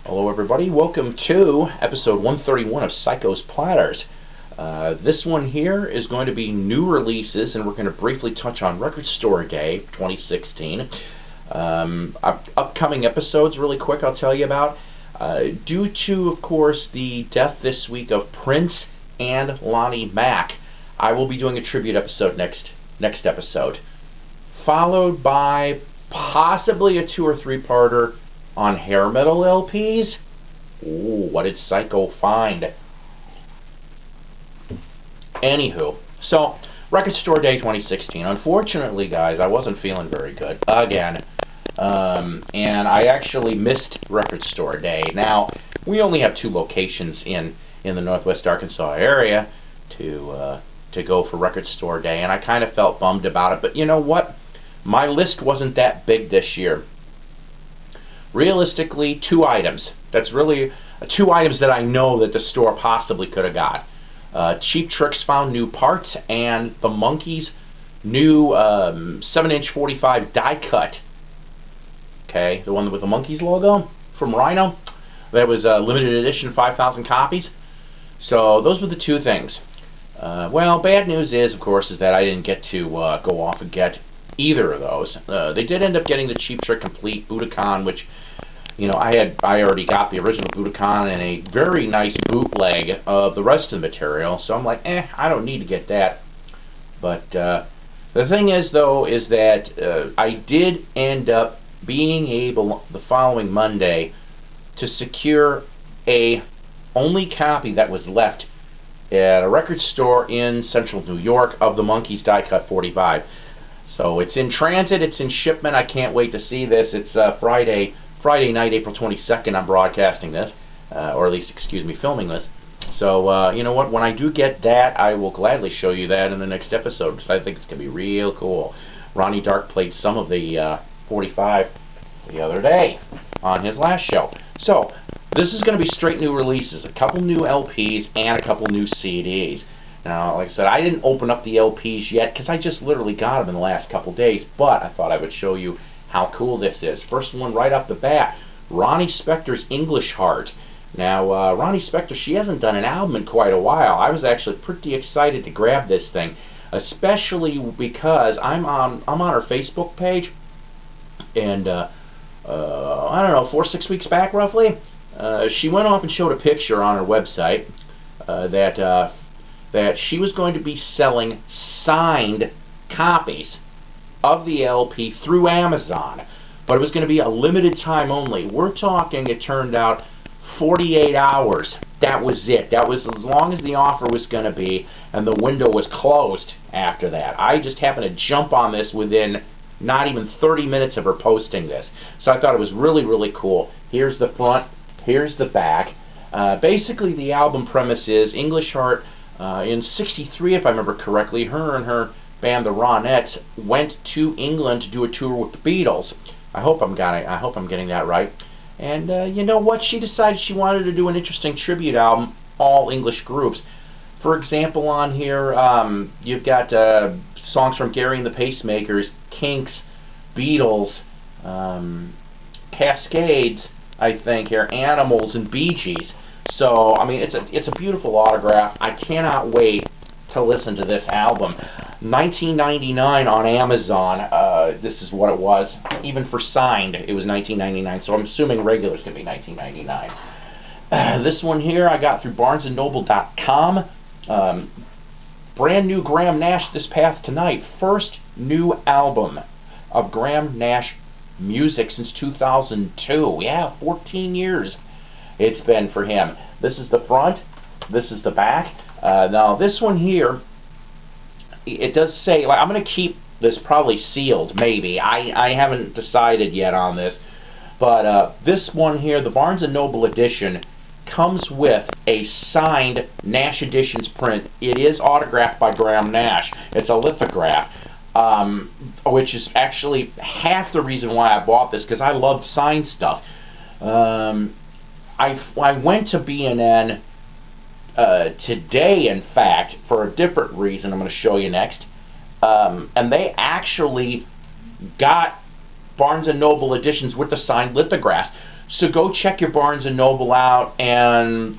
Hello everybody, welcome to episode 131 of Psycho's Platters. This one here is going to be new releases, and we're going to briefly touch on Record Store Day 2016. Upcoming episodes, really quick, I'll tell you about. Due to, of course, the death this week of Prince and Lonnie Mack, I will be doing a tribute episode next episode, followed by possibly a 2 or 3-parter on hair metal LPs. Ooh, what did Psycho find? Anywho, so Record Store Day 2016. Unfortunately, guys, I wasn't feeling very good again, and I actually missed Record Store Day. Now, we only have 2 locations in the Northwest Arkansas area to go for Record Store Day, and I kind of felt bummed about it. But you know what? My list wasn't that big this year. Realistically, 2 items. That's really 2 items that I know that the store possibly could have got. Cheap Tricks found new parts, and the Monkees' new 7-inch 45 die cut. Okay, the one with the Monkees logo from Rhino. That was a limited edition, 5,000 copies. So those were the 2 things. Well, bad news is, of course, is that I didn't get to go off and get either of those. They did end up getting the Cheap Trick Complete Budokan, which, you know, I already got the original Budokan and a very nice bootleg of the rest of the material, so I'm like, I don't need to get that. But the thing is, though, is that I did end up being able, the following Monday, to secure a only copy that was left at a record store in central New York of the Monkees Die Cut 45. So it's in transit, it's in shipment. I can't wait to see this. It's Friday night, April 22nd, I'm broadcasting this, or at least, excuse me, filming this. So, you know what, when I do get that, I will gladly show you that in the next episode, because I think it's going to be real cool. Ronnie Dark played some of the 45 the other day on his last show. So, this is going to be straight new releases, a couple new LPs and a couple new CDs. Now, like I said, I didn't open up the LPs yet because I just literally got them in the last couple days, but I thought I would show you how cool this is. First one right off the bat, Ronnie Spector's English Heart. Now, Ronnie Spector, she hasn't done an album in quite a while. I was actually pretty excited to grab this thing, especially because I'm on her Facebook page, and I don't know, 4 or 6 weeks back roughly, she went off and showed a picture on her website that she was going to be selling signed copies of the LP through Amazon, but it was going to be a limited time only. We're talking, it turned out, 48 hours. That was it. That was as long as the offer was going to be, and the window was closed after that. I just happened to jump on this within not even 30 minutes of her posting this. So I thought it was really, really cool. Here's the front, here's the back. Basically, the album premise is English Heart. In '63, if I remember correctly, her and her band, the Ronettes, went to England to do a tour with the Beatles. I hope I'm getting that right. And you know what? She decided she wanted to do an interesting tribute album, all English groups. For example, on here, you've got songs from Gary and the Pacemakers, Kinks, Beatles, Cascades, I think here, Animals, and Bee Gees. So, I mean, it's a beautiful autograph. I cannot wait to listen to this album. $19.99 on Amazon. This is what it was. Even for signed, it was $19.99. So I'm assuming regular is going to be $19.99. This one here I got through BarnesandNoble.com. Brand new Graham Nash this past tonight. First new album of Graham Nash music since 2002. Yeah, 14 years. It's been for him. This is the front, this is the back. Now this one here, it does say, like, I'm going to keep this probably sealed, maybe. I haven't decided yet on this. But this one here, the Barnes & Noble edition, comes with a signed Nash Editions print. It is autographed by Graham Nash. It's a lithograph, which is actually half the reason why I bought this, because I loved signed stuff. I went to B&N today, in fact, for a different reason I'm going to show you next. And they actually got Barnes & Noble editions with the signed lithographs. So go check your Barnes & Noble out, and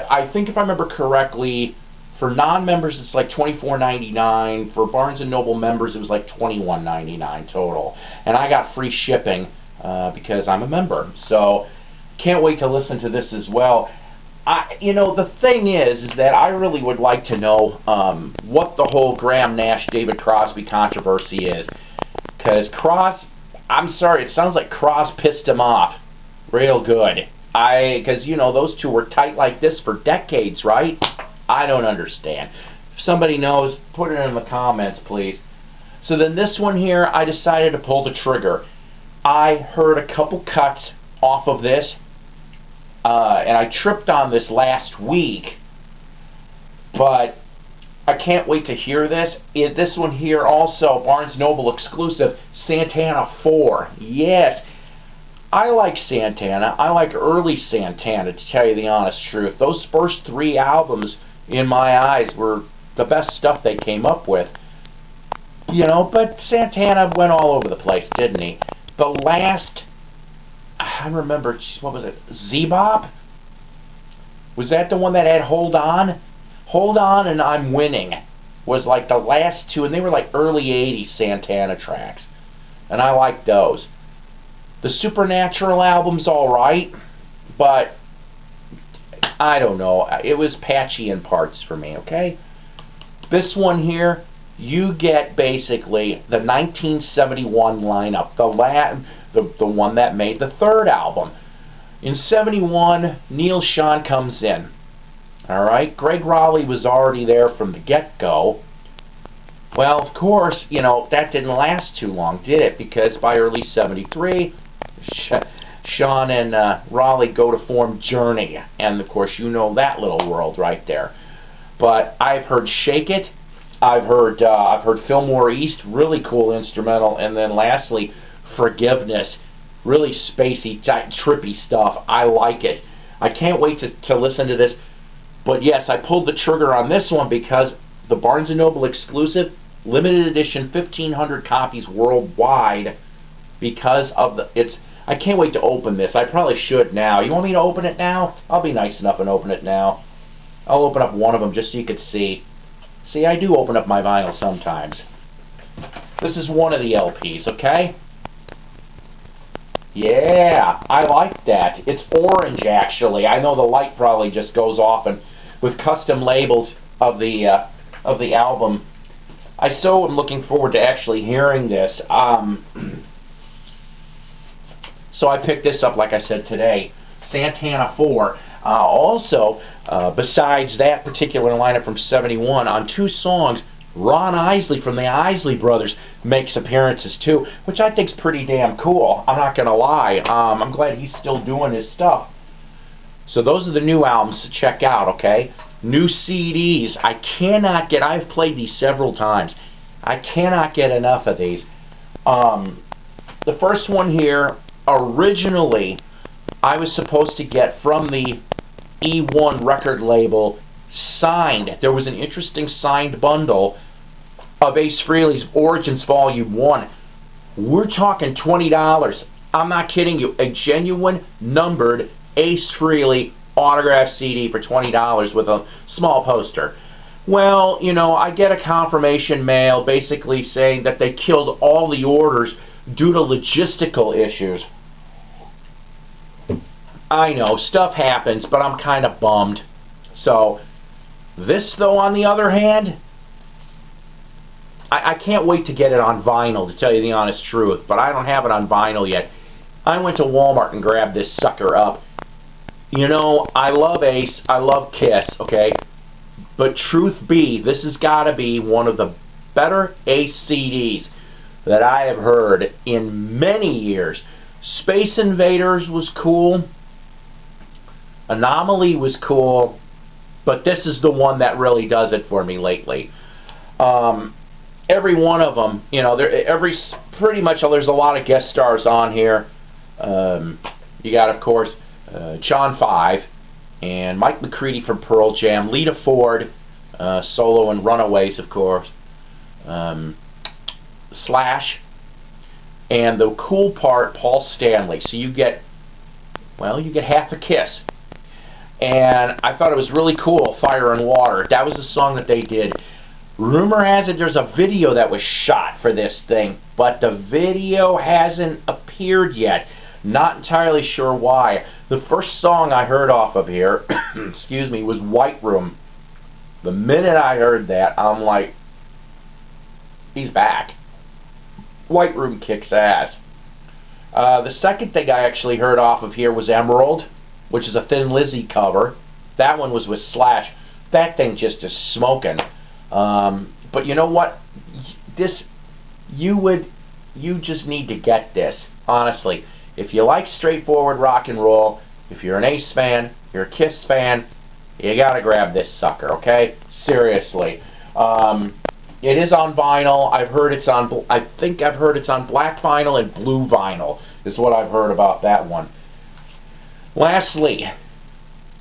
I think if I remember correctly, for non-members it's like $24.99. For Barnes & Noble members it was like $21.99 total. And I got free shipping because I'm a member. So can't wait to listen to this as well. You know, the thing is that I really would like to know what the whole Graham Nash-David Crosby controversy is. Because I'm sorry, it sounds like Cros pissed him off real good. Because, you know, those two were tight like this for decades, right? I don't understand. If somebody knows, put it in the comments, please. So then this one here, I decided to pull the trigger. I heard a couple cuts off of this. And I tripped on this last week, but I can't wait to hear this. This one here also, Barnes & Noble exclusive, Santana 4. Yes, I like Santana. I like early Santana, to tell you the honest truth. Those first 3 albums, in my eyes, were the best stuff they came up with. You know, but Santana went all over the place, didn't he? The last... I remember, what was it, Z-Bop? Was that the one that had Hold On? Hold On and I'm Winning was like the last 2, and they were like early 80s Santana tracks. And I liked those. The Supernatural album's alright, but I don't know. It was patchy in parts for me, okay? This one here, you get basically the 1971 lineup, the one that made the 3rd album. In 71, Neil Schon comes in. Alright, Greg Raleigh was already there from the get-go. Well, of course, you know, that didn't last too long, did it? Because by early 73, Schon and Raleigh go to form Journey. And, of course, you know that little world right there. But I've heard Shake It. I've heard Fillmore East, really cool instrumental, and then lastly, Forgiveness, really spacey, trippy stuff. I like it. I can't wait to listen to this. But yes, I pulled the trigger on this one because the Barnes & Noble exclusive, limited edition, 1,500 copies worldwide. Because of I can't wait to open this. I probably should now. You want me to open it now? I'll be nice enough and open it now. I'll open up one of them just so you can see. See, I do open up my vinyl sometimes. This is one of the LPs, okay? Yeah, I like that. It's orange, actually. I know the light probably just goes off, and with custom labels of the album. I so am looking forward to actually hearing this. So I picked this up, like I said, today. Santana 4. Also, besides that particular lineup from 71, on 2 songs, Ron Isley from the Isley Brothers makes appearances too, which I think's pretty damn cool. I'm not gonna lie. I'm glad he's still doing his stuff. So those are the new albums to check out, okay? New CDs. I cannot get... I've played these several times. I cannot get enough of these. The first one here, originally, I was supposed to get from the E1 record label, signed. There was an interesting signed bundle of Ace Frehley's Origins Volume 1. We're talking $20. I'm not kidding you. A genuine numbered Ace Frehley autographed CD for $20 with a small poster. Well, you know, I get a confirmation mail basically saying that they killed all the orders due to logistical issues. I know, stuff happens, but I'm kind of bummed. So, this, though, on the other hand, I can't wait to get it on vinyl, to tell you the honest truth, but I don't have it on vinyl yet. I went to Walmart and grabbed this sucker up. You know, I love Ace, I love Kiss, okay? But truth be, this has got to be one of the better Ace CDs that I have heard in many years. Space Invaders was cool. Anomaly was cool. But this is the one that really does it for me lately. Every one of them, you know, pretty much there's a lot of guest stars on here. You got, of course, John 5 and Mike McCready from Pearl Jam, Lita Ford, solo and Runaways, of course, Slash, and the cool part, Paul Stanley. So you get well, you get half a kiss. And I thought it was really cool, Fire and Water. That was the song that they did. Rumor has it there's a video that was shot for this thing, but the video hasn't appeared yet. Not entirely sure why. The first song I heard off of here, excuse me, was White Room. The minute I heard that, I'm like, he's back. White Room kicks ass. The second thing I actually heard off of here was Emerald, which is a Thin Lizzy cover. That one was with Slash. That thing just is smoking. But you know what? You just need to get this, honestly. If you like straightforward rock and roll, if you're an Ace fan, you're a Kiss fan, you gotta grab this sucker, okay? Seriously. It is on vinyl. I think I've heard it's on black vinyl and blue vinyl, is what I've heard about that one. Lastly,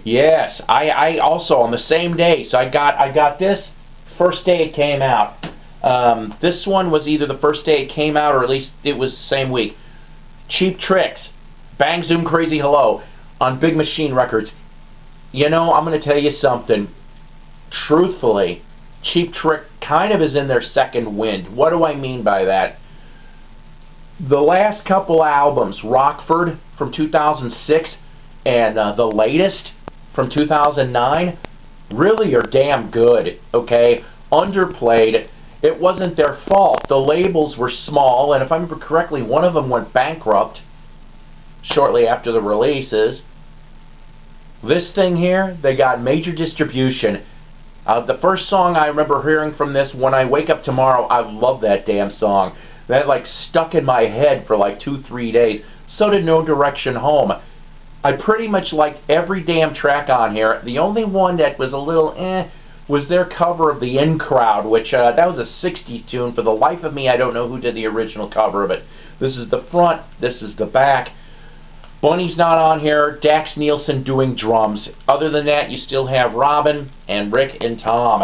yes, I also on the same day, so I got this first day it came out. This one was either the first day it came out or at least it was the same week. Cheap Tricks, Bang Zoom Crazy Hello on Big Machine Records. You know, I'm going to tell you something. Truthfully, Cheap Trick kind of is in their second wind. What do I mean by that? The last couple albums, Rockford from 2006 and the latest from 2009, really are damn good, okay? Underplayed. It wasn't their fault. The labels were small, and if I remember correctly, one of them went bankrupt shortly after the releases. This thing here, they got major distribution. The first song I remember hearing from this, When I Wake Up Tomorrow, I love that damn song. That like stuck in my head for like 2-3 days. So did No Direction Home. I pretty much liked every damn track on here. The only one that was a little was their cover of The In Crowd, which that was a 60s tune. For the life of me, I don't know who did the original cover of it. This is the front, this is the back. Bunny's not on here. Dax Nielsen doing drums. Other than that, you still have Robin and Rick and Tom.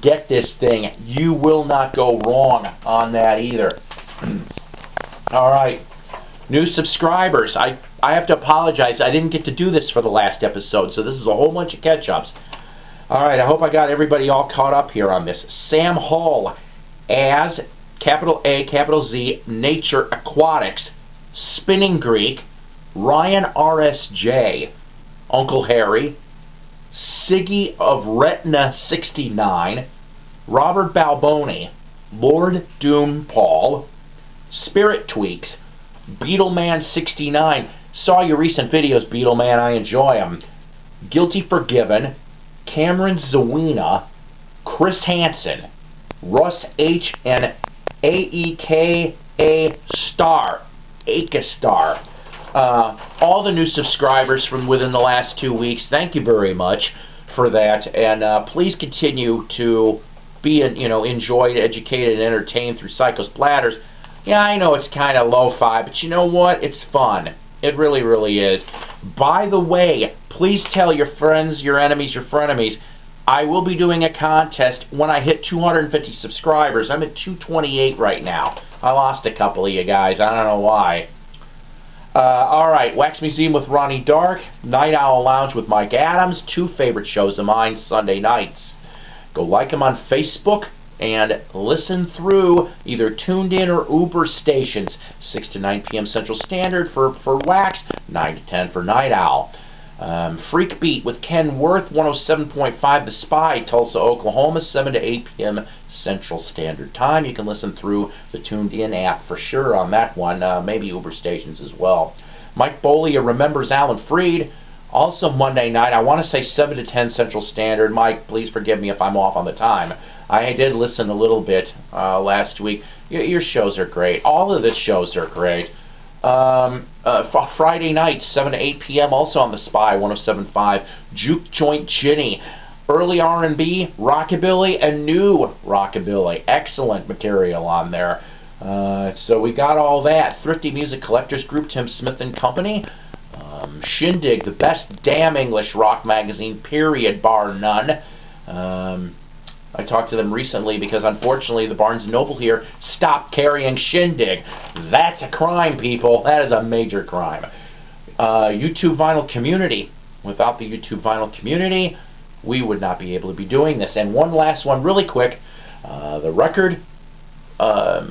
Get this thing. You will not go wrong on that either. Alright. New subscribers. I have to apologize. I didn't get to do this for the last episode, so this is a whole bunch of catch-ups. Alright, I hope I got everybody all caught up here on this. Sam Hall as capital A, capital Z, Nature Aquatics, Spinning Greek, Ryan RSJ, Uncle Harry, Siggy of Retina 69, Robert Balboni, Lord Doom Paul, Spirit Tweaks, Beetleman 69. Saw your recent videos, Beetleman. I enjoy them. Guilty Forgiven, Cameron Zawina, Chris Hansen, Russ H, and AEKA Star. Akestar. All the new subscribers from within the last 2 weeks, thank you very much for that, and please continue to be enjoyed, educated, and entertained through Psycho's Platters. Yeah, I know it's kind of lo-fi, but you know what? It's fun. It really, really is. By the way, please tell your friends, your enemies, your frenemies, I will be doing a contest when I hit 250 subscribers. I'm at 228 right now. I lost a couple of you guys. I don't know why. Alright, Wax Museum with Ronnie Dark, Night Owl Lounge with Mike Adams, 2 favorite shows of mine Sunday nights. Go like them on Facebook and listen through either Tuned In or Uber stations, 6 to 9 p.m. Central Standard for Wax, 9 to 10 for Night Owl. Freak Beat with Ken Worth, 107.5 The Spy, Tulsa, Oklahoma, 7 to 8 p.m. Central Standard Time. You can listen through the Tuned In app for sure on that one, maybe Uber stations as well. Mike Bolia Remembers Alan Freed, also Monday night, I want to say 7 to 10 Central Standard. Mike, please forgive me if I'm off on the time. I did listen a little bit last week. Your shows are great. All of the shows are great. Friday night, 7 to 8 p.m. also on The Spy, 107.5. Juke Joint Ginny. Early R&B, Rockabilly, and new Rockabilly. Excellent material on there. So we got all that. Thrifty Music Collectors Group, Tim Smith and Company. Shindig, the best damn English rock magazine, period, bar none. I talked to them recently because unfortunately the Barnes & Noble here stopped carrying Shindig. That's a crime, people. That is a major crime. YouTube vinyl community. Without the YouTube vinyl community, we would not be able to be doing this. And one last one really quick. The record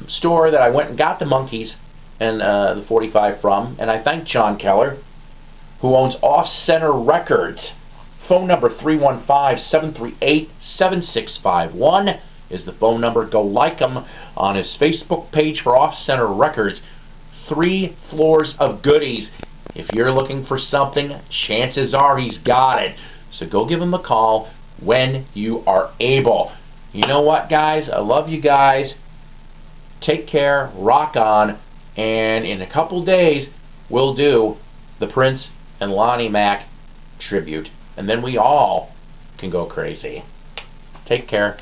store that I went and got the Monkees and the 45 from, and I thank John Keller, who owns Off Center Records. Phone number 315-738-7651 is the phone number. Go like him on his Facebook page for Off Center Records. 3 floors of goodies. If you're looking for something, chances are he's got it. So go give him a call when you are able. You know what, guys? I love you guys. Take care. Rock on. And in a couple days, we'll do the Prince and Lonnie Mac tribute. And then we all can go crazy. Take care.